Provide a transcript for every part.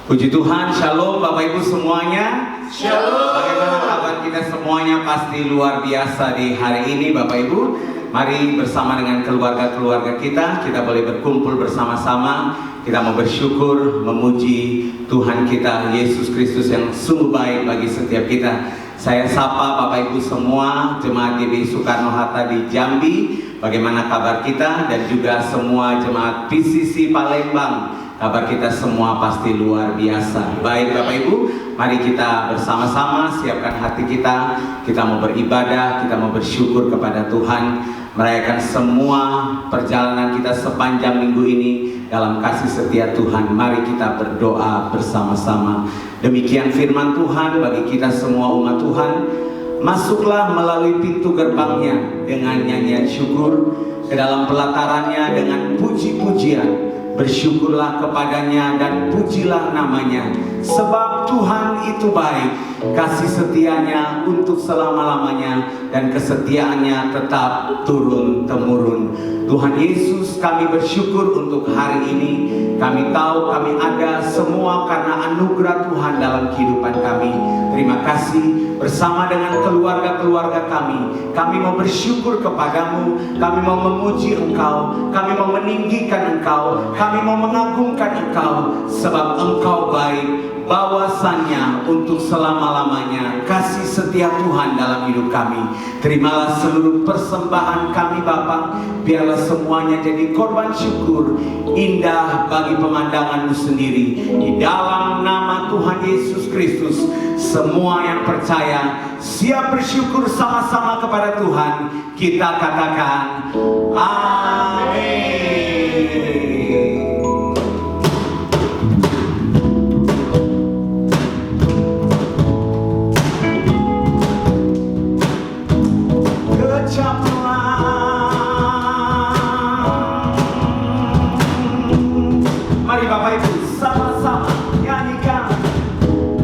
Puji Tuhan, shalom Bapak Ibu semuanya. Shalom. Bagaimana kabar kita semuanya? Pasti luar biasa di hari ini Bapak Ibu. Mari bersama dengan keluarga-keluarga kita boleh berkumpul bersama-sama. Kita mau bersyukur, memuji Tuhan kita Yesus Kristus yang sungguh baik bagi setiap kita. Saya sapa Bapak Ibu semua, jemaat GBI Soekarno-Hatta di Jambi. Bagaimana kabar kita? Dan juga semua jemaat PCC Palembang. Kabar kita semua pasti luar biasa. Baik Bapak Ibu, mari kita bersama-sama siapkan hati kita. Kita mau beribadah, kita mau bersyukur kepada Tuhan, merayakan semua perjalanan kita sepanjang minggu ini dalam kasih setia Tuhan. Mari kita berdoa bersama-sama. Demikian firman Tuhan bagi kita semua umat Tuhan. Masuklah melalui pintu gerbangnya dengan nyanyian syukur, ke dalam pelatarannya dengan puji-pujian. Bersyukurlah kepadanya dan pujilah namanya, sebab Tuhan itu baik, kasih setianya untuk selama-lamanya, dan kesetiaannya tetap turun-temurun. Tuhan Yesus, kami bersyukur untuk hari ini. Kami tahu kami ada semua karena anugerah Tuhan dalam kehidupan kami. Terima kasih bersama dengan keluarga-keluarga kami. Kami mau bersyukur kepadamu, kami mau memuji Engkau, kami mau meninggikan Engkau, kami mau mengagungkan Engkau, sebab Engkau baik, bawasannya untuk selama-lamanya. Kasih setia Tuhan dalam hidup kami. Terimalah seluruh persembahan kami Bapa, biarlah semuanya jadi korban syukur indah bagi pemandangan-Mu sendiri. Di dalam nama Tuhan Yesus Kristus, semua yang percaya siap bersyukur sama-sama kepada Tuhan. Kita katakan amin. Mari Bapak Ibu sama-sama nyanyikan.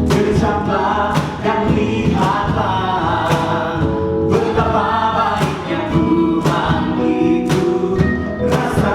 Kecaplah dan lihatlah betapa baiknya Tuhan itu. Rasa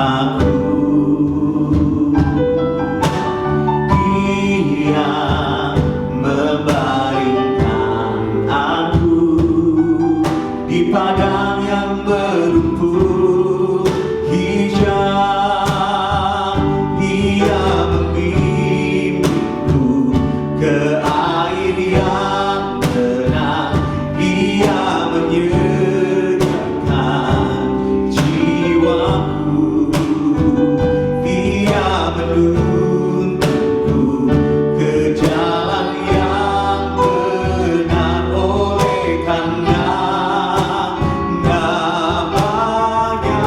aku. Dia membaringkan aku di padang yang berumput hijau. Dia membimbingku ke air yang tenang. Dia menyediakan jiwaku. Dia menuntunku ke jalan yang benar oleh karena namanya.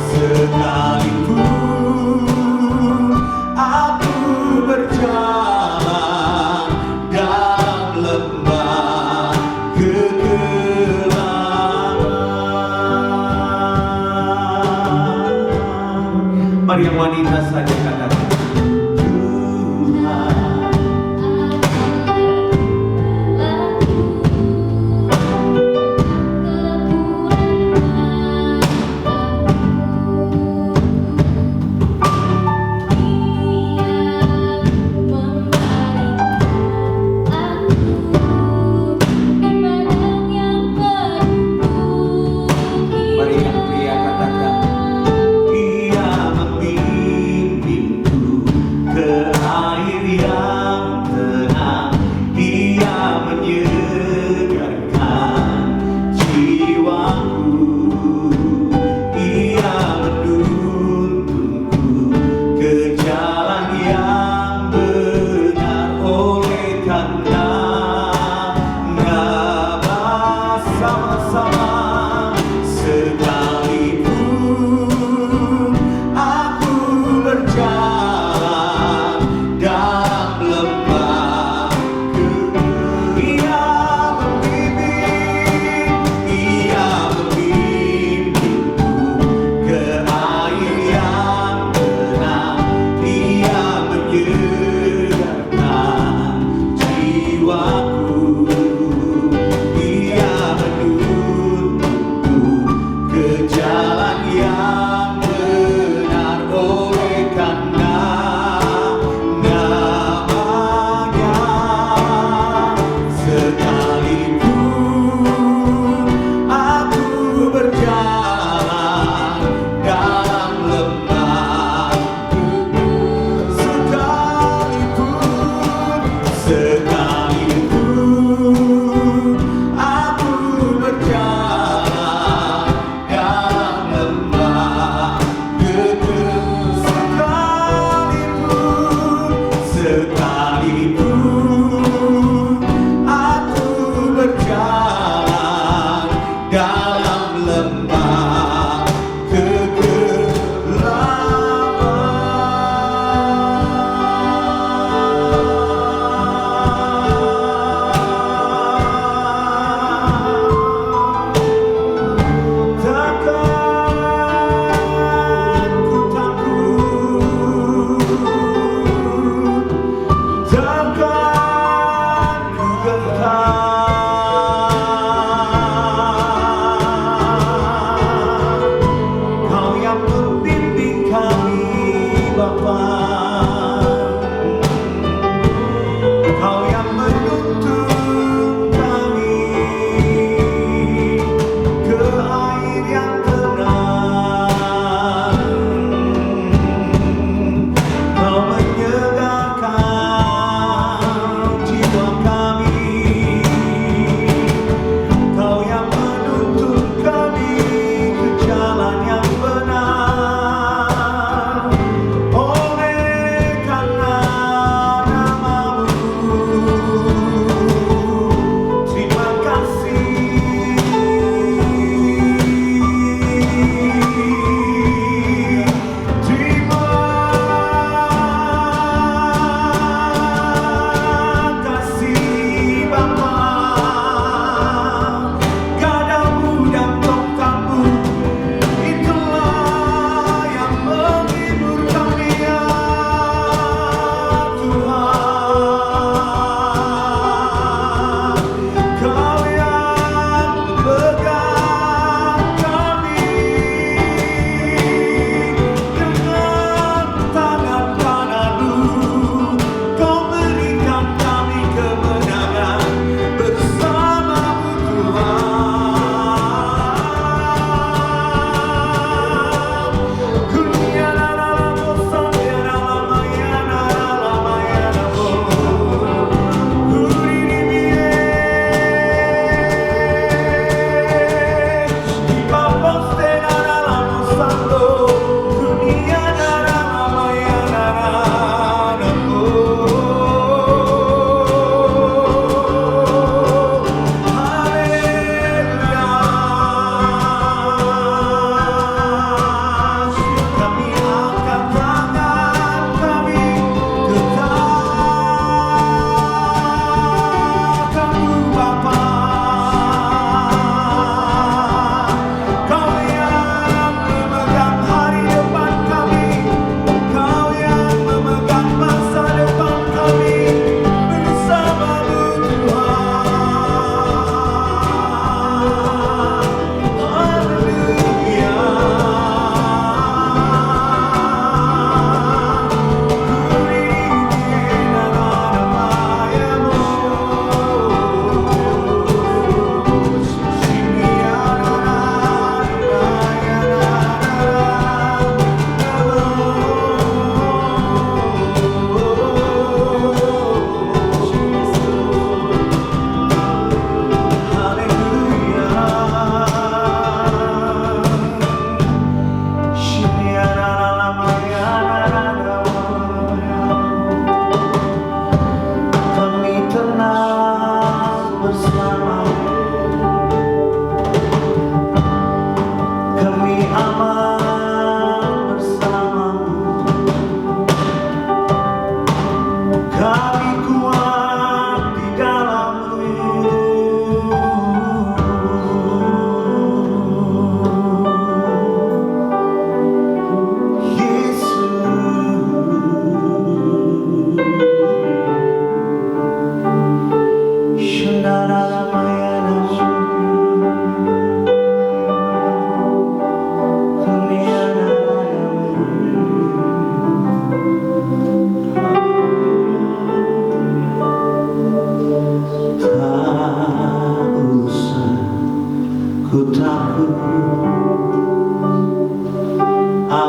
Sekalipun aku berjalan dalam lembah kegelapan. Mari yang wanita saja katakan, Tuhan. Mari yang pria katakan, Dia membimbing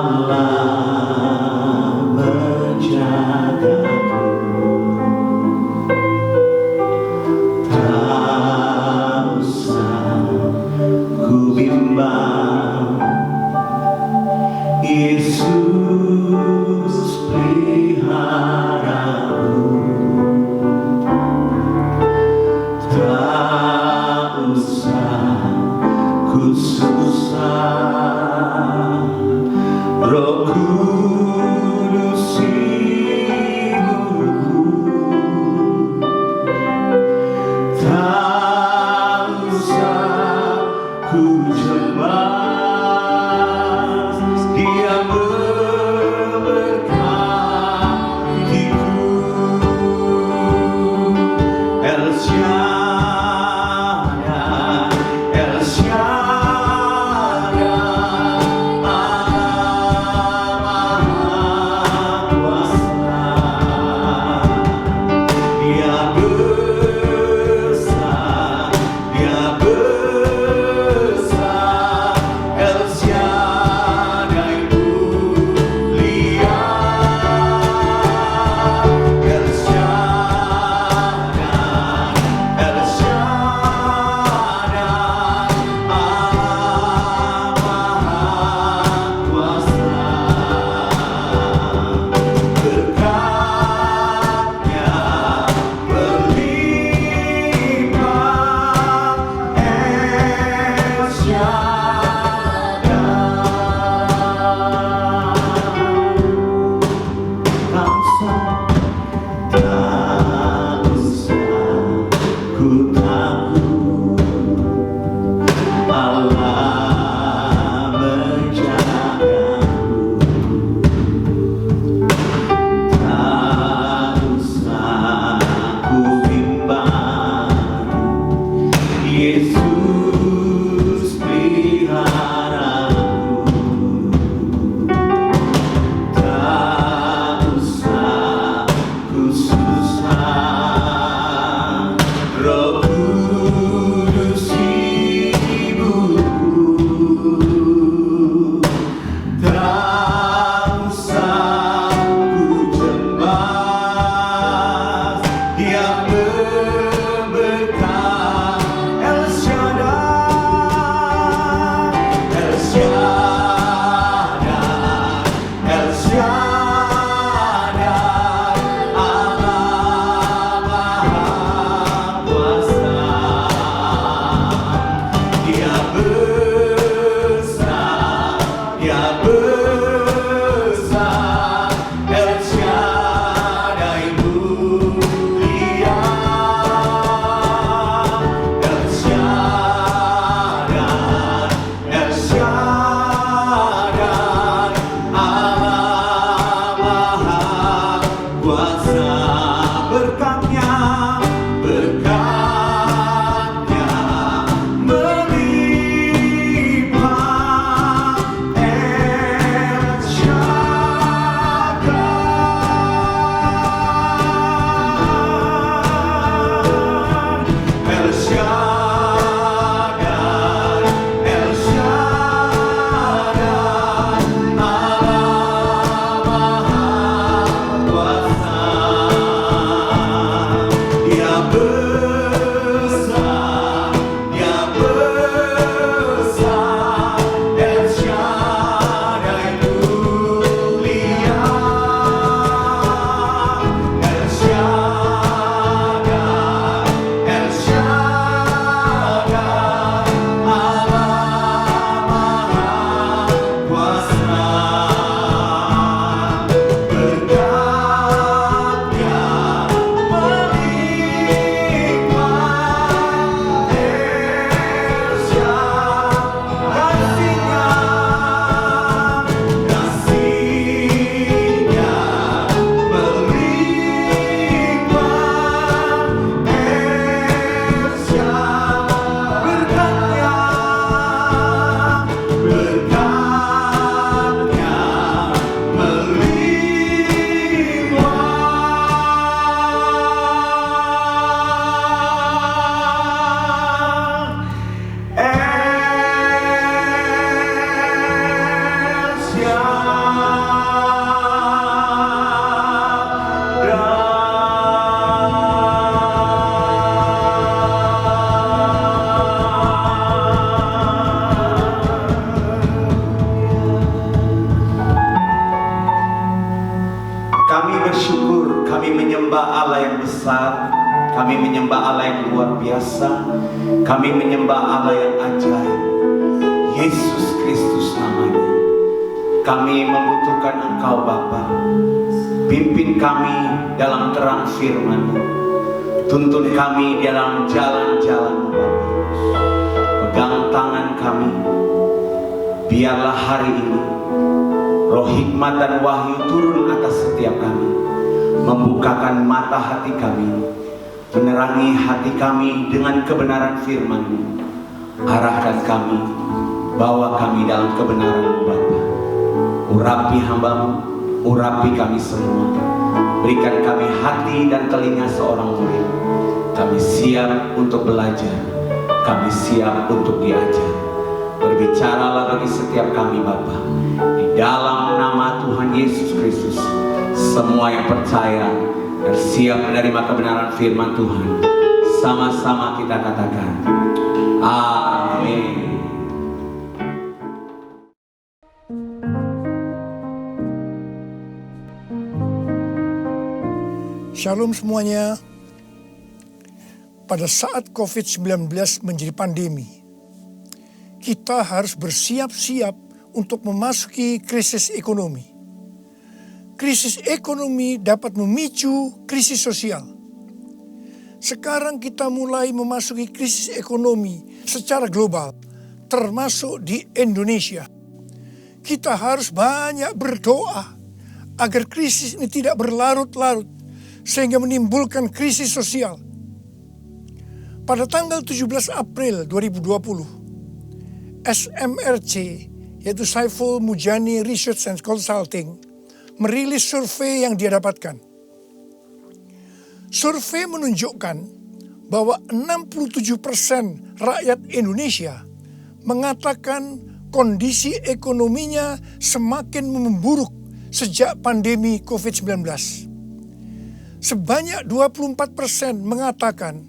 Allah menjagaku, tak usah ku bimbang. Yesus peliharaku, tak usah ku susah. Roh besar, kami menyembah Allah yang luar biasa, kami menyembah Allah yang ajaib. Yesus Kristus namanya. Kami membutuhkan Engkau Bapa. Pimpin kami dalam terang firman-Mu. Tuntun kami dalam jalan-jalan-Mu Bapa. Pegang tangan kami. Biarlah hari ini roh hikmat dan wahyu turun atas setiap kami, membukakan mata hati kami, menerangi hati kami dengan kebenaran firman-Mu. Arahkan kami, bawa kami dalam kebenaran-Mu Bapa. Urapi hamba-Mu, urapi kami semua. Berikan kami hati dan telinga seorang murid. Kami siap untuk belajar, kami siap untuk diajar. Berbicaralah bagi setiap kami Bapa. Di dalam nama Tuhan Yesus Kristus, semua yang percaya dan siap menerima kebenaran firman Tuhan, sama-sama kita katakan amin. Shalom semuanya. Pada saat COVID-19 menjadi pandemi, kita harus bersiap-siap untuk memasuki krisis ekonomi. Krisis ekonomi dapat memicu krisis sosial. Sekarang kita mulai memasuki krisis ekonomi secara global, termasuk di Indonesia. Kita harus banyak berdoa agar krisis ini tidak berlarut-larut sehingga menimbulkan krisis sosial. Pada tanggal 17 April 2020, SMRC, yaitu Saiful Mujani Research and Consulting, merilis survei yang dia dapatkan. Survei menunjukkan bahwa 67% rakyat Indonesia mengatakan kondisi ekonominya semakin memburuk sejak pandemi COVID-19. Sebanyak 24% mengatakan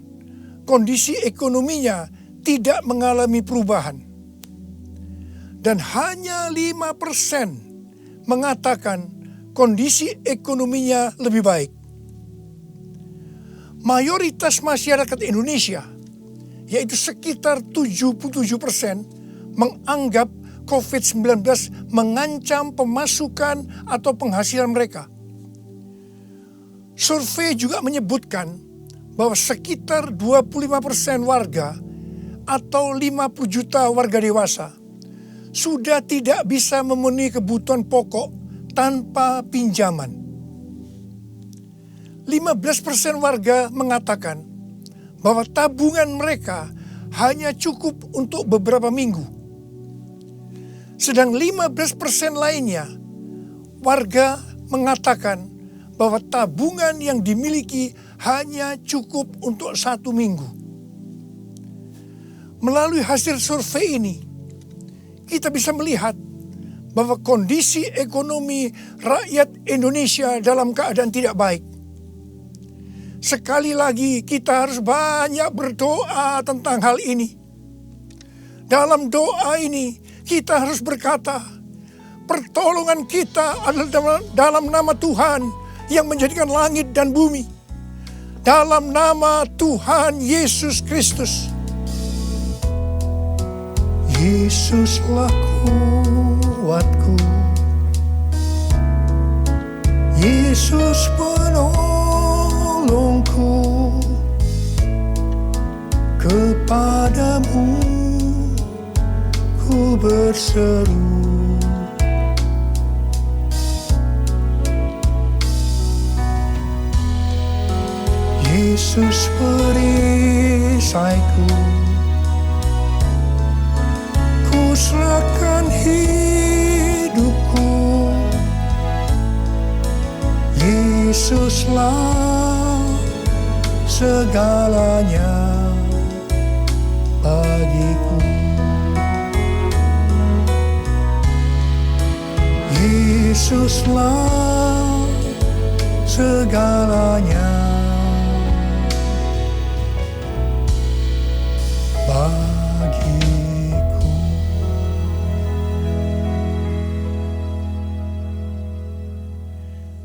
kondisi ekonominya tidak mengalami perubahan. Dan hanya 5% mengatakan kondisi ekonominya lebih baik. Mayoritas masyarakat Indonesia, yaitu sekitar 77%, menganggap COVID-19 mengancam pemasukan atau penghasilan mereka. Survei juga menyebutkan bahwa sekitar 25% warga atau 50 juta warga dewasa sudah tidak bisa memenuhi kebutuhan pokok tanpa pinjaman. 15% warga mengatakan bahwa tabungan mereka hanya cukup untuk beberapa minggu. Sedang 15% lainnya, warga mengatakan bahwa tabungan yang dimiliki hanya cukup untuk 1 minggu. Melalui hasil survei ini, kita bisa melihat bahwa kondisi ekonomi rakyat Indonesia dalam keadaan tidak baik. Sekali lagi kita harus banyak berdoa tentang hal ini. Dalam doa ini kita harus berkata, pertolongan kita adalah dalam nama Tuhan yang menjadikan langit dan bumi. Dalam nama Tuhan Yesus Kristus. Yesuslah kuatku, Yesus penolongku, kepadamu ku berseru. Yesus perisaiku, ku serahkan hidupku. Yesuslah segalanya bagiku. Yesuslah segalanya bagiku.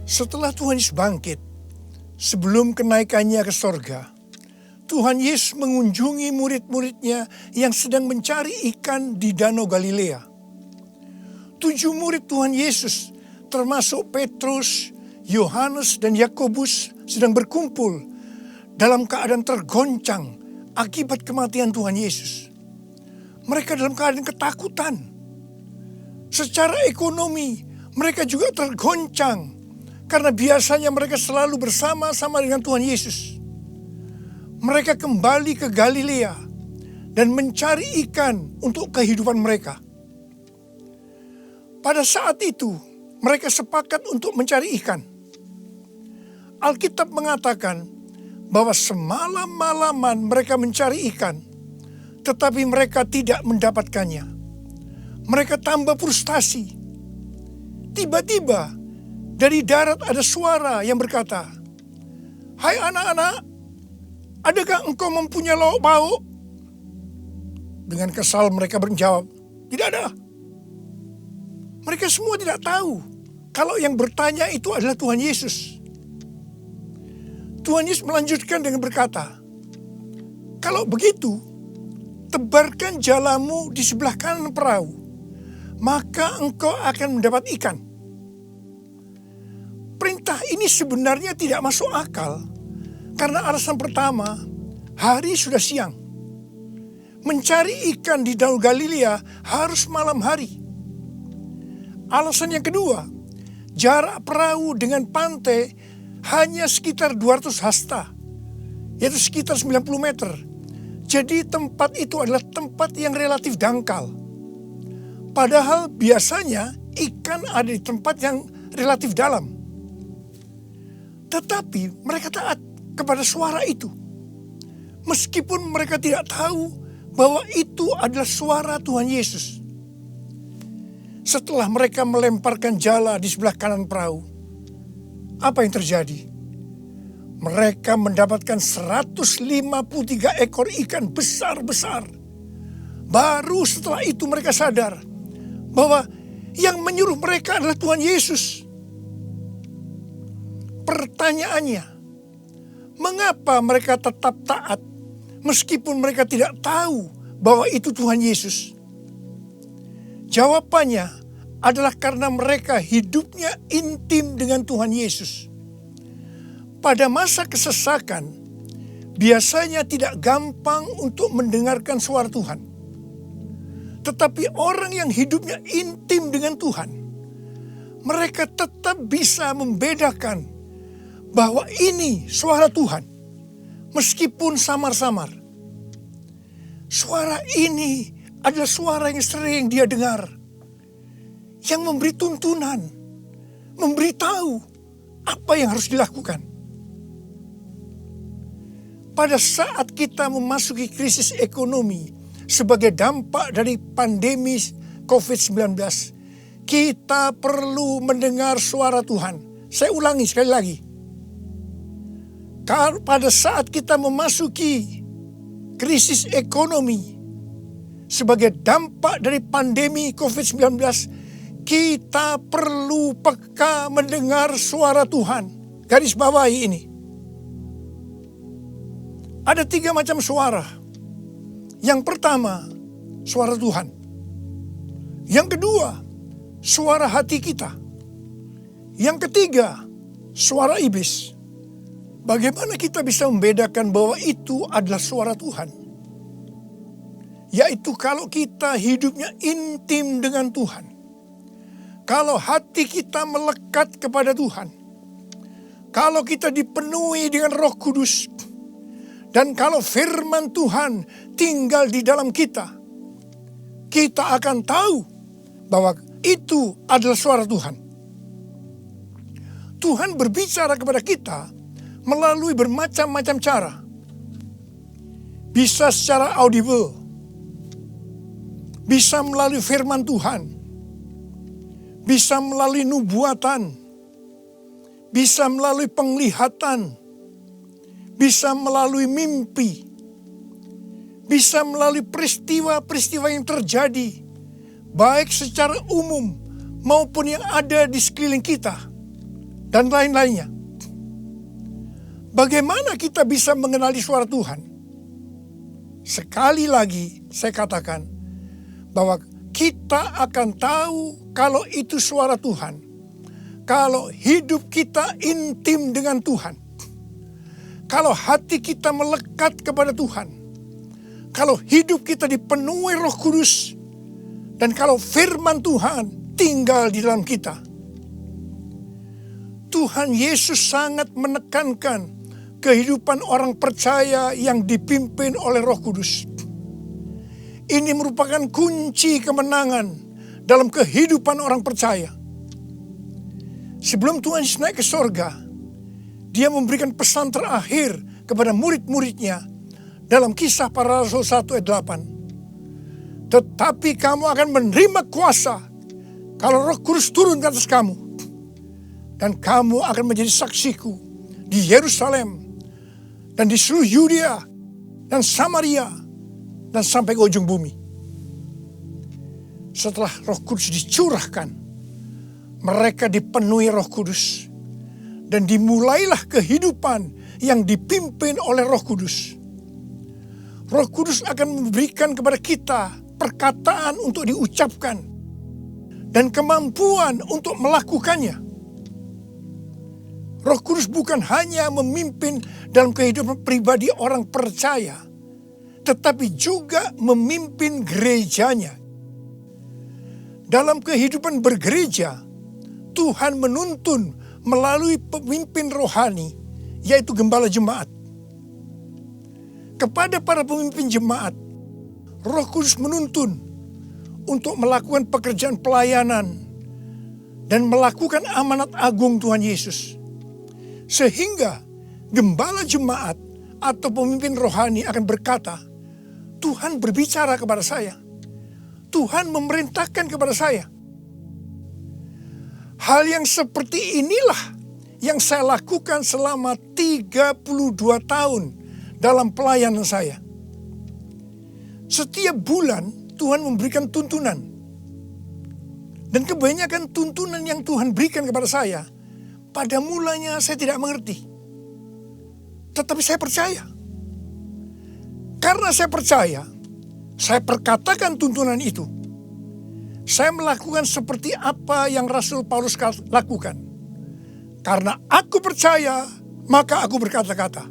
Setelah Tuhan Yesus bangkit, Sebelum kenaikannya ke sorga, Tuhan Yesus mengunjungi murid-muridnya yang sedang mencari ikan di Danau Galilea. 7 murid Tuhan Yesus, termasuk Petrus, Yohanes, dan Yakobus, sedang berkumpul dalam keadaan tergoncang akibat kematian Tuhan Yesus. Mereka dalam keadaan ketakutan. Secara ekonomi, mereka juga tergoncang karena biasanya mereka selalu bersama-sama dengan Tuhan Yesus. Mereka kembali ke Galilea dan mencari ikan untuk kehidupan mereka. Pada saat itu, mereka sepakat untuk mencari ikan. Alkitab mengatakan bahwa semalam-malaman mereka mencari ikan, tetapi mereka tidak mendapatkannya. Mereka tambah frustasi. Tiba-tiba dari darat ada suara yang berkata, "Hai anak-anak, adakah engkau mempunyai lauk pauk?" Dengan kesal mereka menjawab, "Tidak ada." Mereka semua tidak tahu kalau yang bertanya itu adalah Tuhan Yesus. Tuhan Yesus melanjutkan dengan berkata, "Kalau begitu, tebarkan jalamu di sebelah kanan perahu, maka engkau akan mendapat ikan." Perintah ini sebenarnya tidak masuk akal, karena alasan pertama, hari sudah siang. Mencari ikan di Danau Galilea harus malam hari. Alasan yang kedua, jarak perahu dengan pantai hanya sekitar 200 hasta, yaitu sekitar 90 meter. Jadi tempat itu adalah tempat yang relatif dangkal. Padahal biasanya ikan ada di tempat yang relatif dalam. Tetapi mereka taat kepada suara itu. Meskipun mereka tidak tahu bahwa itu adalah suara Tuhan Yesus. Setelah mereka melemparkan jala di sebelah kanan perahu, apa yang terjadi? Mereka mendapatkan 153 ekor ikan besar-besar. Baru setelah itu mereka sadar bahwa yang menyuruh mereka adalah Tuhan Yesus. Pertanyaannya, mengapa mereka tetap taat meskipun mereka tidak tahu bahwa itu Tuhan Yesus? Jawabannya adalah karena mereka hidupnya intim dengan Tuhan Yesus. Pada masa kesesakan, biasanya tidak gampang untuk mendengarkan suara Tuhan. Tetapi orang yang hidupnya intim dengan Tuhan, mereka tetap bisa membedakan bahwa ini suara Tuhan, meskipun samar-samar. Suara ini adalah suara yang sering dia dengar, yang memberi tuntunan, memberitahu apa yang harus dilakukan. Pada saat kita memasuki krisis ekonomi sebagai dampak dari pandemi COVID-19, kita perlu mendengar suara Tuhan. Saya ulangi sekali lagi. Pada saat kita memasuki krisis ekonomi sebagai dampak dari pandemi COVID-19, kita perlu peka mendengar suara Tuhan. Garis bawahi ini. Ada 3 macam suara. Yang pertama, suara Tuhan. Yang kedua, suara hati kita. Yang ketiga, suara iblis. Bagaimana kita bisa membedakan bahwa itu adalah suara Tuhan? Yaitu kalau kita hidupnya intim dengan Tuhan. Kalau hati kita melekat kepada Tuhan. Kalau kita dipenuhi dengan Roh Kudus. Dan kalau firman Tuhan tinggal di dalam kita. Kita akan tahu bahwa itu adalah suara Tuhan. Tuhan berbicara kepada kita melalui bermacam-macam cara. Bisa secara audible. Bisa melalui firman Tuhan. Bisa melalui nubuatan. Bisa melalui penglihatan. Bisa melalui mimpi. Bisa melalui peristiwa-peristiwa yang terjadi. Baik secara umum maupun yang ada di sekeliling kita. Dan lain-lainnya. Bagaimana kita bisa mengenali suara Tuhan? Sekali lagi saya katakan bahwa kita akan tahu kalau itu suara Tuhan kalau hidup kita intim dengan Tuhan. Kalau hati kita melekat kepada Tuhan. Kalau hidup kita dipenuhi Roh Kudus. Dan kalau firman Tuhan tinggal di dalam kita. Tuhan Yesus sangat menekankan kehidupan orang percaya yang dipimpin oleh Roh Kudus. Ini merupakan kunci kemenangan dalam kehidupan orang percaya. Sebelum Tuhan Yesus naik ke sorga, Dia memberikan pesan terakhir kepada murid-muridnya dalam Kisah Para Rasul 1 ayat 8. Tetapi kamu akan menerima kuasa kalau Roh Kudus turun ke atas kamu. Dan kamu akan menjadi saksiku di Yerusalem dan di seluruh Yudea dan Samaria dan sampai ke ujung bumi. Setelah Roh Kudus dicurahkan, mereka dipenuhi Roh Kudus. Dan dimulailah kehidupan yang dipimpin oleh Roh Kudus. Roh Kudus akan memberikan kepada kita perkataan untuk diucapkan dan kemampuan untuk melakukannya. Roh Kudus bukan hanya memimpin dalam kehidupan pribadi orang percaya, tetapi juga memimpin gerejanya. Dalam kehidupan bergereja, Tuhan menuntun melalui pemimpin rohani, yaitu gembala jemaat. Kepada para pemimpin jemaat, Roh Kudus menuntun untuk melakukan pekerjaan pelayanan dan melakukan amanat agung Tuhan Yesus. Sehingga gembala jemaat atau pemimpin rohani akan berkata, Tuhan berbicara kepada saya. Tuhan memerintahkan kepada saya. Hal yang seperti inilah yang saya lakukan selama 32 tahun dalam pelayanan saya. Setiap bulan Tuhan memberikan tuntunan. Dan kebanyakan tuntunan yang Tuhan berikan kepada saya, pada mulanya saya tidak mengerti. Tetapi saya percaya. Karena saya percaya, saya perkatakan tuntunan itu. Saya melakukan seperti apa yang Rasul Paulus lakukan. Karena aku percaya, maka aku berkata-kata.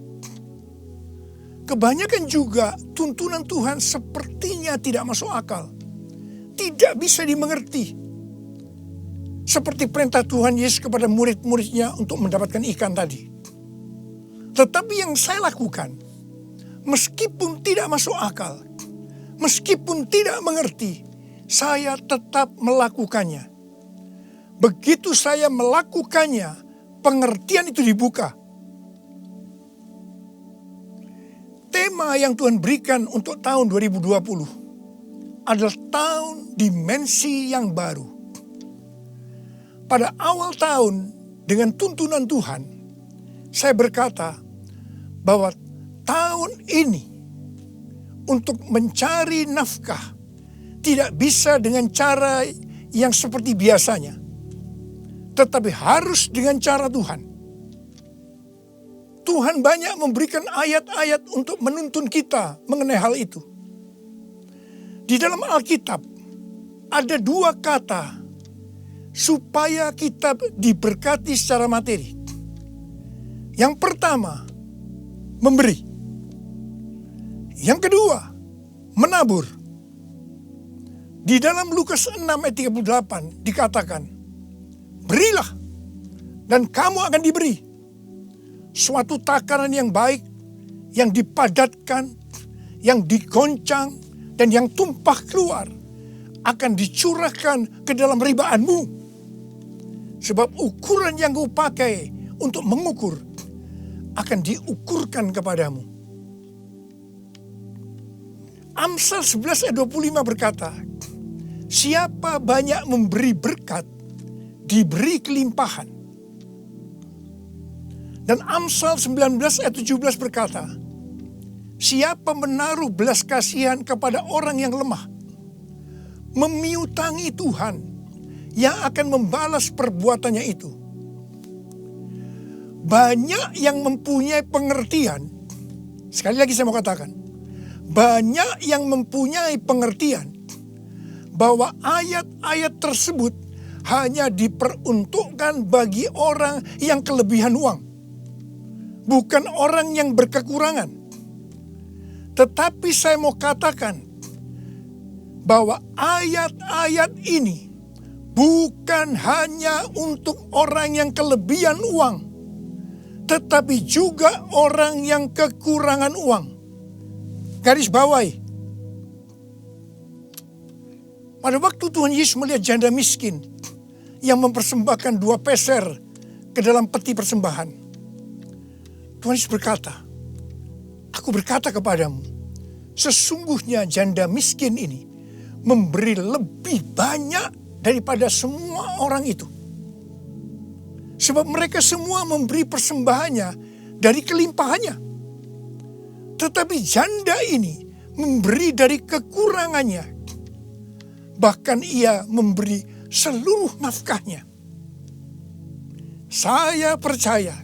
Kebanyakan juga tuntunan Tuhan sepertinya tidak masuk akal. Tidak bisa dimengerti. Seperti perintah Tuhan Yesus kepada murid-muridnya untuk mendapatkan ikan tadi. Tetapi yang saya lakukan, meskipun tidak masuk akal, meskipun tidak mengerti, saya tetap melakukannya. Begitu saya melakukannya, pengertian itu dibuka. Tema yang Tuhan berikan untuk tahun 2020 adalah tahun dimensi yang baru. Pada awal tahun dengan tuntunan Tuhan, saya berkata bahwa tahun ini untuk mencari nafkah tidak bisa dengan cara yang seperti biasanya. Tetapi harus dengan cara Tuhan. Tuhan banyak memberikan ayat-ayat untuk menuntun kita mengenai hal itu. Di dalam Alkitab ada 2 kata supaya kita diberkati secara materi. Yang pertama, memberi. Yang kedua, menabur. Di dalam Lukas 6 ayat 38 dikatakan, berilah dan kamu akan diberi. Suatu takaran yang baik, yang dipadatkan, yang digoncang, dan yang tumpah keluar akan dicurahkan ke dalam ribaanmu. Sebab ukuran yang kau pakai untuk mengukur akan diukurkan kepadamu. Amsal 11 ayat 25 berkata, siapa banyak memberi berkat, diberi kelimpahan. Dan Amsal 19 ayat 17 berkata, siapa menaruh belas kasihan kepada orang yang lemah, memiutangi Tuhan yang akan membalas perbuatannya itu. banyak yang mempunyai pengertian. Sekali lagi saya mau katakan, banyak yang mempunyai pengertian bahwa ayat-ayat tersebut hanya diperuntukkan bagi orang yang kelebihan uang, bukan orang yang berkekurangan. Tetapi saya mau katakan bahwa ayat-ayat ini bukan hanya untuk orang yang kelebihan uang, tetapi juga orang yang kekurangan uang. Garis bawahi. Pada waktu Tuhan Yesus melihat janda miskin yang mempersembahkan 2 peser ke dalam peti persembahan, Tuhan Yesus berkata, "Aku berkata kepadamu, sesungguhnya janda miskin ini memberi lebih banyak daripada semua orang itu. Sebab mereka semua memberi persembahannya dari kelimpahannya. Tetapi janda ini memberi dari kekurangannya. Bahkan ia memberi seluruh nafkahnya." Saya percaya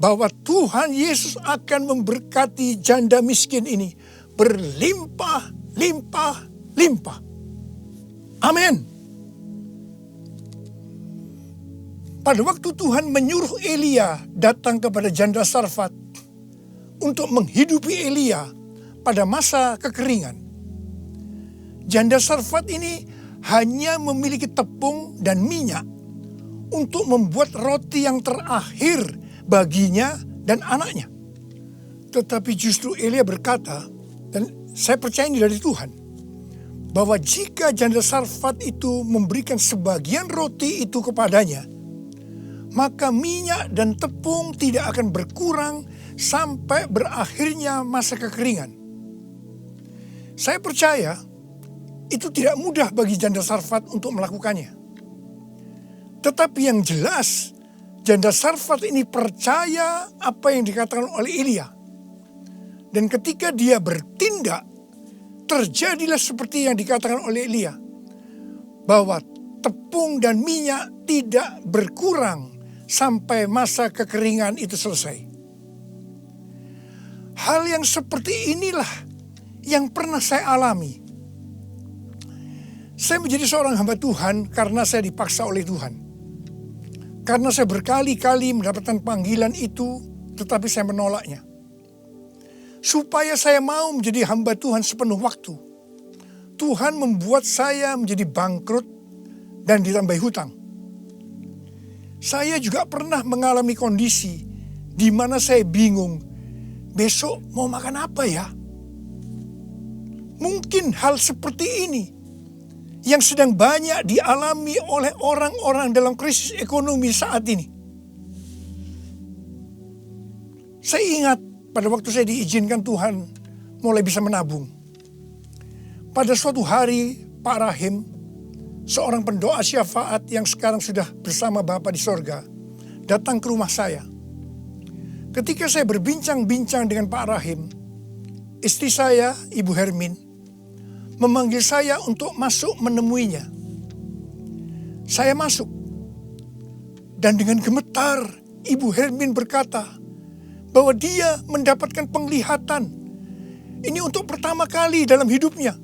bahwa Tuhan Yesus akan memberkati janda miskin ini berlimpah, limpah, limpah. Amin. Pada waktu Tuhan menyuruh Elia datang kepada janda Sarfat untuk menghidupi Elia pada masa kekeringan, janda Sarfat ini hanya memiliki tepung dan minyak untuk membuat roti yang terakhir baginya dan anaknya. Tetapi justru Elia berkata, dan saya percaya ini dari Tuhan, bahwa jika janda Sarfat itu memberikan sebagian roti itu kepadanya, maka minyak dan tepung tidak akan berkurang sampai berakhirnya masa kekeringan. Saya percaya itu tidak mudah bagi janda Sarfat untuk melakukannya. Tetapi yang jelas, janda Sarfat ini percaya apa yang dikatakan oleh Elia. Dan ketika dia bertindak, terjadilah seperti yang dikatakan oleh Elia, bahwa tepung dan minyak tidak berkurang sampai masa kekeringan itu selesai. Hal yang seperti inilah yang pernah saya alami. Saya menjadi seorang hamba Tuhan karena saya dipaksa oleh Tuhan. Karena saya berkali-kali mendapatkan panggilan itu, tetapi saya menolaknya. Supaya saya mau menjadi hamba Tuhan sepenuh waktu, Tuhan membuat saya menjadi bangkrut dan ditambah hutang. Saya juga pernah mengalami kondisi di mana saya bingung, besok mau makan apa ya? Mungkin hal seperti ini yang sedang banyak dialami oleh orang-orang dalam krisis ekonomi saat ini. Saya ingat pada waktu saya diizinkan Tuhan mulai bisa menabung. Pada suatu hari Pak Rahim, seorang pendoa syafaat yang sekarang sudah bersama Bapa di sorga, datang ke rumah saya. Ketika saya berbincang-bincang dengan Pak Rahim, istri saya, Ibu Hermin, memanggil saya untuk masuk menemuinya. Saya masuk, dan dengan gemetar Ibu Hermin berkata bahwa dia mendapatkan penglihatan. Ini untuk pertama kali dalam hidupnya.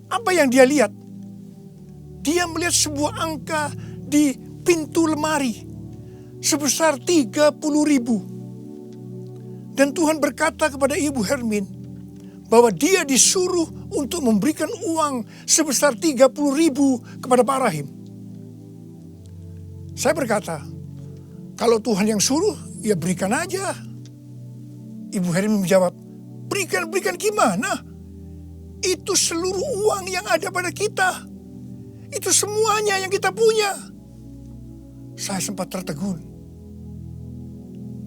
Apa yang dia lihat? Dia melihat sebuah angka di pintu lemari sebesar 30.000. Dan Tuhan berkata kepada Ibu Hermin bahwa dia disuruh untuk memberikan uang sebesar 30.000 kepada Pak Rahim. Saya berkata, kalau Tuhan yang suruh, ya berikan aja. Ibu Hermin menjawab, berikan gimana? Itu seluruh uang yang ada pada kita. Itu semuanya yang kita punya. Saya sempat tertegun.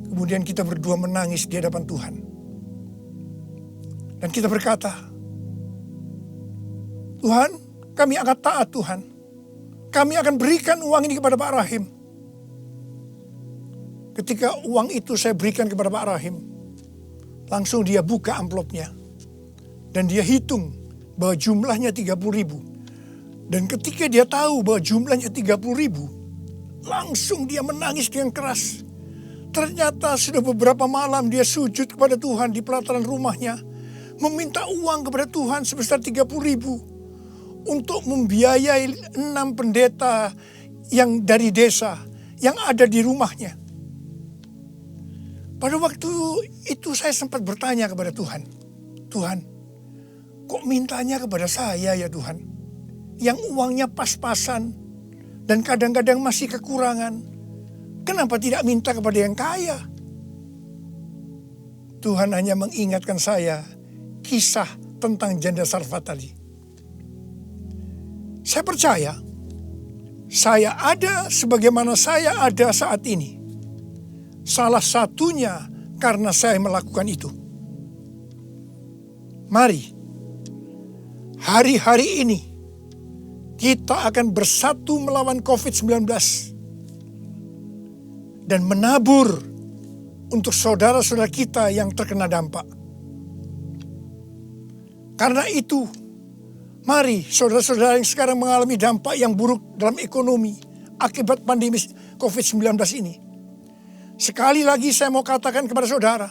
Kemudian kita berdua menangis di hadapan Tuhan. Dan kita berkata, Tuhan, kami akan taat Tuhan. Kami akan berikan uang ini kepada Pak Rahim. Ketika uang itu saya berikan kepada Pak Rahim, langsung dia buka amplopnya. Dan dia hitung bahwa jumlahnya 30.000. Dan ketika dia tahu bahwa jumlahnya 30.000, langsung dia menangis dengan keras. Ternyata sudah beberapa malam dia sujud kepada Tuhan di pelataran rumahnya, meminta uang kepada Tuhan sebesar 30.000 untuk membiayai 6 pendeta yang dari desa yang ada di rumahnya. Pada waktu itu saya sempat bertanya kepada Tuhan, Tuhan, kok mintanya kepada saya ya Tuhan, yang uangnya pas-pasan dan kadang-kadang masih kekurangan. Kenapa tidak minta kepada yang kaya? Tuhan hanya mengingatkan saya kisah tentang janda Sarfat tadi. Saya percaya, saya ada sebagaimana saya ada saat ini. Salah satunya karena saya melakukan itu. Mari, hari-hari ini kita akan bersatu melawan COVID-19 dan menabur untuk saudara-saudara kita yang terkena dampak. Karena itu, mari saudara-saudara yang sekarang mengalami dampak yang buruk dalam ekonomi akibat pandemi COVID-19 ini. Sekali lagi saya mau katakan kepada saudara,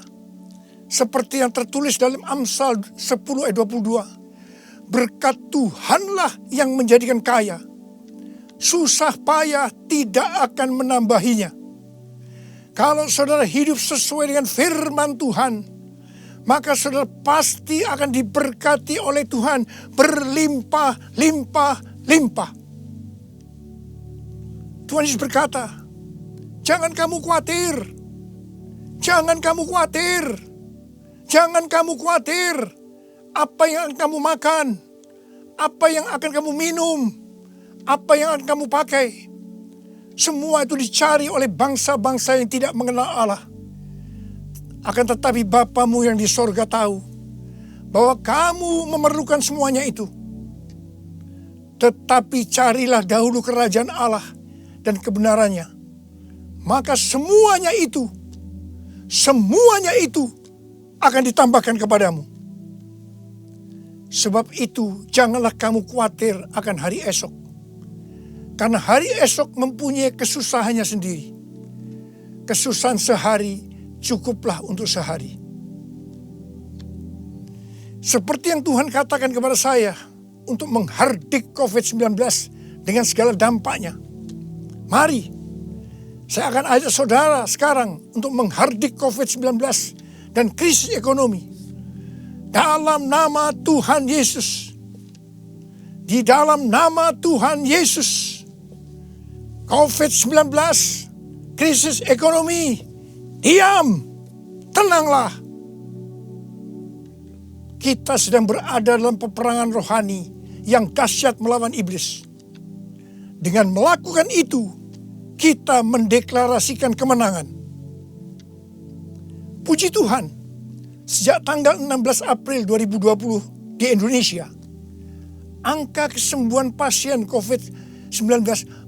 seperti yang tertulis dalam Amsal 10 ayat 22. Berkat Tuhanlah yang menjadikan kaya. Susah payah tidak akan menambahinya. Kalau saudara hidup sesuai dengan firman Tuhan, maka saudara pasti akan diberkati oleh Tuhan berlimpah, limpah, limpah. Tuhan Yesus berkata, jangan kamu khawatir. Jangan kamu khawatir. Jangan kamu khawatir. Apa yang akan kamu makan? Apa yang akan kamu minum? Apa yang akan kamu pakai? Semua itu dicari oleh bangsa-bangsa yang tidak mengenal Allah. Akan tetapi Bapamu yang di sorga tahu bahwa kamu memerlukan semuanya itu. Tetapi carilah dahulu kerajaan Allah dan kebenarannya. Maka semuanya itu akan ditambahkan kepadamu. Sebab itu janganlah kamu khawatir akan hari esok. Karena hari esok mempunyai kesusahannya sendiri. Kesusahan sehari cukuplah untuk sehari. Seperti yang Tuhan katakan kepada saya untuk menghardik COVID-19 dengan segala dampaknya. Mari, saya akan ajak saudara sekarang untuk menghardik COVID-19 dan krisis ekonomi. Dalam nama Tuhan Yesus. Di dalam nama Tuhan Yesus. COVID-19, krisis ekonomi, diam, tenanglah. Kita sedang berada dalam peperangan rohani yang dahsyat melawan iblis. Dengan melakukan itu, kita mendeklarasikan kemenangan. Puji Tuhan, sejak tanggal 16 April 2020 di Indonesia, angka kesembuhan pasien COVID-19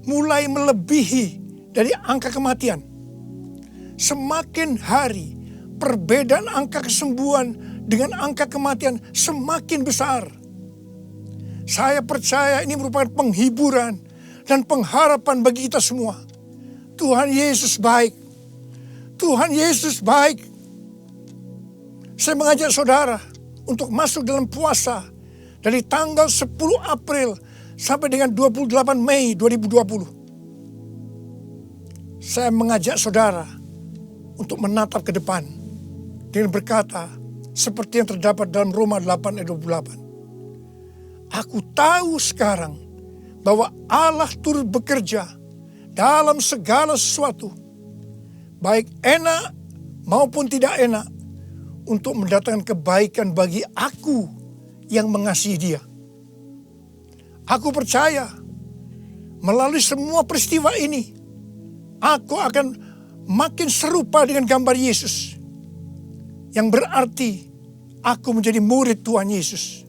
mulai melebihi dari angka kematian. Semakin hari, perbedaan angka kesembuhan dengan angka kematian semakin besar. Saya percaya ini merupakan penghiburan dan pengharapan bagi kita semua. Tuhan Yesus baik. Tuhan Yesus baik. Saya mengajak saudara untuk masuk dalam puasa dari tanggal 10 April sampai dengan 28 Mei 2020. Saya mengajak saudara untuk menatap ke depan dengan berkata seperti yang terdapat dalam Roma 8 ayat 28. Aku tahu sekarang bahwa Allah turut bekerja dalam segala sesuatu, baik enak maupun tidak enak, untuk mendatangkan kebaikan bagi aku yang mengasihi Dia. Aku percaya melalui semua peristiwa ini, aku akan makin serupa dengan gambar Yesus. Yang berarti aku menjadi murid Tuhan Yesus.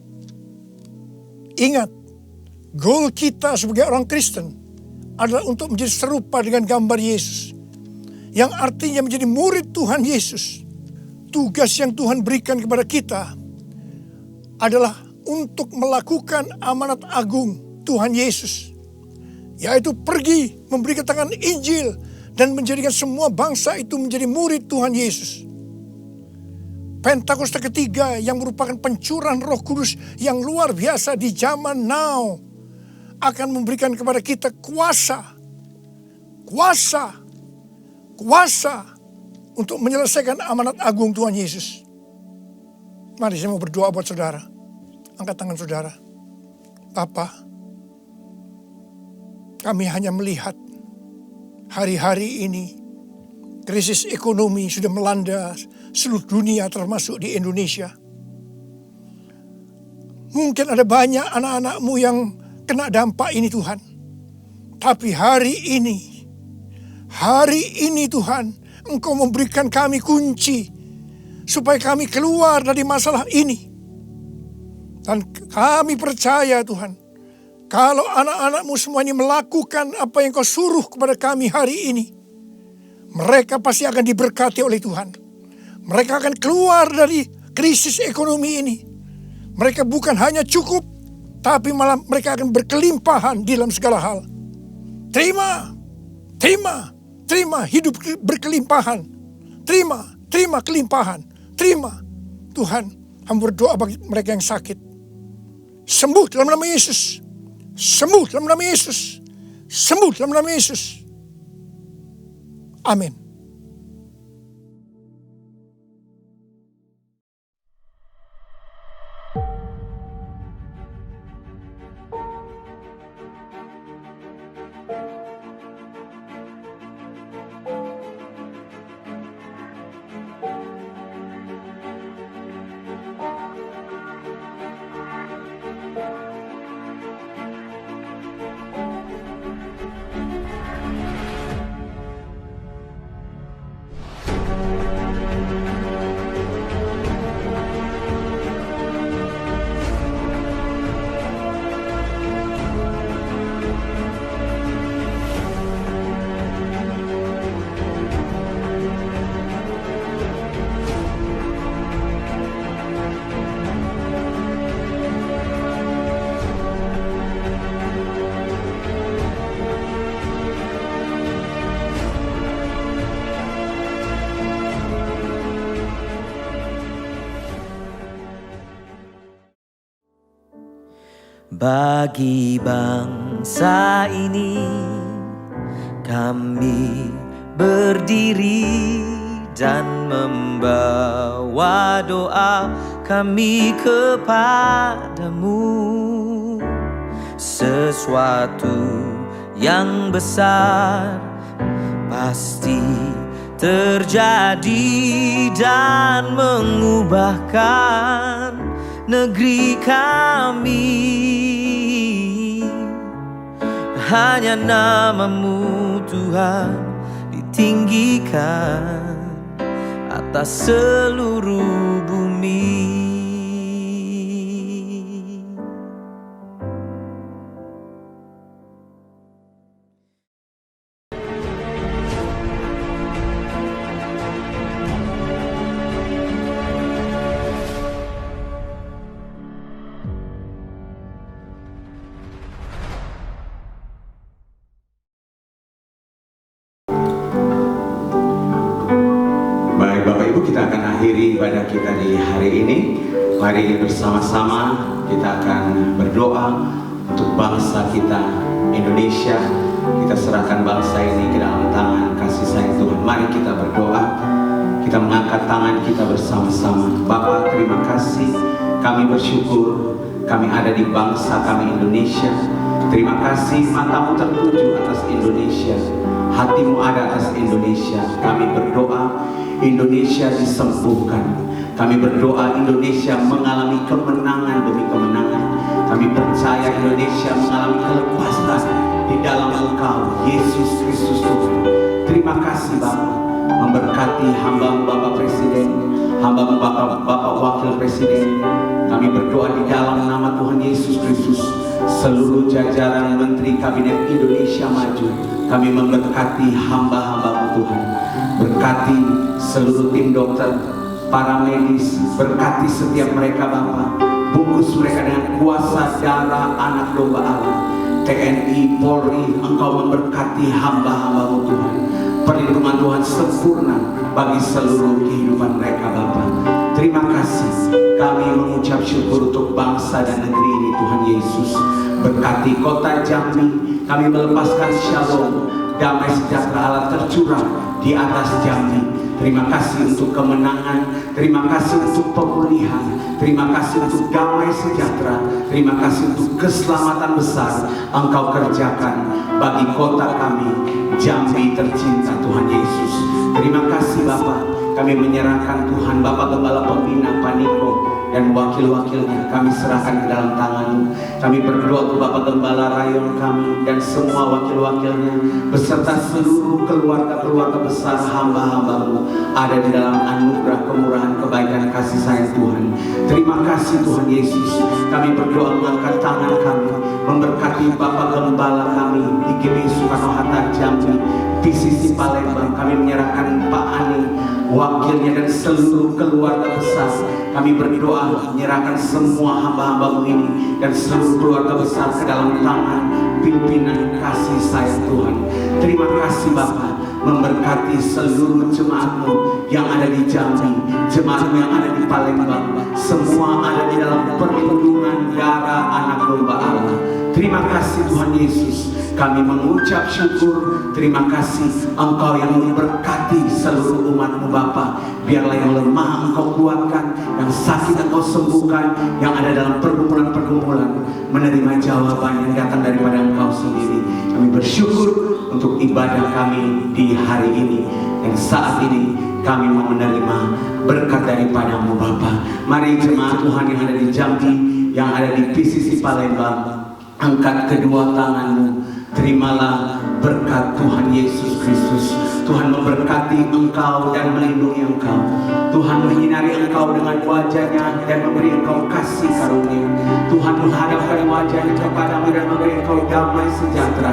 Ingat, goal kita sebagai orang Kristen adalah untuk menjadi serupa dengan gambar Yesus. Yang artinya menjadi murid Tuhan Yesus. Tugas yang Tuhan berikan kepada kita adalah untuk melakukan amanat agung Tuhan Yesus, yaitu pergi memberi keterangan Injil dan menjadikan semua bangsa itu menjadi murid Tuhan Yesus. Pentakosta ketiga yang merupakan pencurahan Roh Kudus yang luar biasa di zaman now akan memberikan kepada kita kuasa untuk menyelesaikan amanat agung Tuhan Yesus. Mari saya mau berdoa buat saudara. Angkat tangan saudara. Bapa, kami hanya melihat hari-hari ini krisis ekonomi sudah melanda seluruh dunia termasuk di Indonesia. Mungkin ada banyak anak-anak-Mu yang kena dampak ini Tuhan. Tapi hari ini Tuhan, Engkau memberikan kami kunci supaya kami keluar dari masalah ini. Dan kami percaya Tuhan, kalau anak-anak-Mu semua ini melakukan apa yang Kau suruh kepada kami hari ini, mereka pasti akan diberkati oleh Tuhan. Mereka akan keluar dari krisis ekonomi ini. Mereka bukan hanya cukup, tapi malah mereka akan berkelimpahan di dalam segala hal. Terima hidup berkelimpahan. Terima kelimpahan. Terima. Tuhan, hamba berdoa bagi mereka yang sakit. Sembuh dalam nama Yesus. Sembuh dalam nama Yesus. Sembuh dalam nama Yesus. Amin. Bagi bangsa ini kami berdiri dan membawa doa kami kepadamu. Sesuatu yang besar pasti terjadi dan mengubahkan negeri kami. Hanya nama-Mu Tuhan ditinggikan atas seluruh bumi. Kita akan akhiri ibadah kita di hari ini. Mari bersama-sama kita akan berdoa untuk bangsa kita Indonesia. Kita serahkan bangsa ini ke dalam tangan kasih sayang Tuhan. Mari kita berdoa. Kita mengangkat tangan kita bersama-sama. Bapa, terima kasih. Kami bersyukur kami ada di bangsa kami Indonesia. Terima kasih matamu tertuju atas Indonesia, hatimu ada atas Indonesia. Kami berdoa Indonesia disembuhkan. Kami berdoa Indonesia mengalami kemenangan demi kemenangan. Kami percaya Indonesia mengalami kelepasan di dalam Engkau, Yesus Kristus Tuhan. Terima kasih Bapa, memberkati hamba-Mu Bapak Presiden, hamba-Mu Bapak Wakil Presiden. Kami berdoa di dalam nama Tuhan Yesus Kristus. Seluruh jajaran Menteri Kabinet Indonesia Maju, kami memberkati hamba-hamba-Mu Tuhan. Berkati seluruh tim dokter, para medis, berkati setiap mereka Bapa. Bungkus mereka dengan kuasa darah anak domba Allah. TNI, Polri, Engkau memberkati hamba-hamba-Mu Tuhan. Perlindungan Tuhan sempurna bagi seluruh kehidupan mereka Bapa. Terima kasih, kami mengucap syukur untuk bangsa dan negeri ini Tuhan Yesus. Berkati kota Jambi, kami melepaskan shalom, damai sejahtera Allah tercurah di atas Jambi. Terima kasih untuk kemenangan, terima kasih untuk pemulihan, terima kasih untuk damai sejahtera, terima kasih untuk keselamatan besar Engkau kerjakan bagi kota kami, Jambi tercinta Tuhan Yesus. Terima kasih Bapa, kami menyerahkan Tuhan Bapak Gembala Pembina Paniko dan wakil-wakilnya kami serahkan ke dalam tangan-Mu. Kami berdoa untuk Bapak Gembala Rayon kami dan semua wakil-wakilnya beserta seluruh keluarga-keluarga besar hamba-hamba-Mu ada di dalam anugerah, kemurahan, kebaikan, kasih sayang Tuhan. Terima kasih Tuhan Yesus. Kami berdoa mengangkat tangan kami, memberkati Bapak Gembala kami di GBI Soekarno-Hatta Jambi, PCC Palembang. Kami menyerahkan Pak Ani, wakilnya dan seluruh keluarga besar. Kami berdoa menyerahkan semua hamba-hamba-Mu ini dan seluruh keluarga besar ke dalam tangan pimpinan kasih sayang Tuhan. Terima kasih Bapa, memberkati seluruh jemaat-Mu yang ada di Jambi, jemaat-Mu yang ada di Palembang, semua ada di dalam perlindungan darah anak domba Allah. Terima kasih Tuhan Yesus. Kami mengucap syukur. Terima kasih Engkau yang memberkati seluruh umat-Mu Bapa. Biarlah yang lemah Engkau kuatkan, yang sakit Engkau sembuhkan, yang ada dalam pergumulan-pergumulan menerima jawaban yang datang daripada Engkau sendiri. Kami bersyukur untuk ibadah kami di hari ini. Dan saat ini kami mau menerima berkat daripada-Mu Bapa. Mari jemaat Tuhan yang ada di Jambi, yang ada di PCC Palembang, angkat kedua tangan-Mu, terimalah berkat Tuhan Yesus Kristus. Tuhan memberkati engkau dan melindungi engkau. Tuhan menyinari engkau dengan wajah-Nya dan memberi engkau kasih karunia. Tuhan menghadapkan wajah-Nya kepadamu dan memberi engkau damai sejahtera,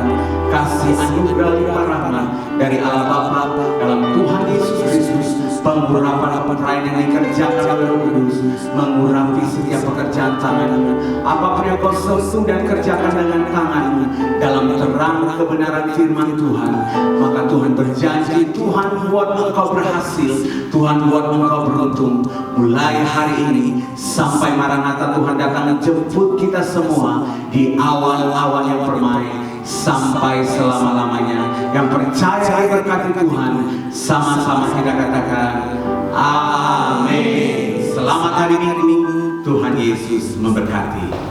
kasih anugerah limpah rahmat dari Allah Bapa dalam Tuhan Yesus Kristus. Pengurapan perayaan yang dikerjakan oleh Roh Kudus mengurapi setiap pekerjaan tanganmu. Apapun yang kau sentuh dan kerjakan dengan tanganmu dalam terang kebenaran firman Tuhan, maka Tuhan berjanji, Tuhan buat engkau berhasil, Tuhan buat engkau beruntung. Mulai hari ini sampai Maranatha Tuhan datang menjemput kita semua di awal-awal yang permai sampai selama-lamanya. Yang percaya berkati Tuhan, sama-sama kita katakan amin. Selamat hari Minggu, Tuhan Yesus memberkati.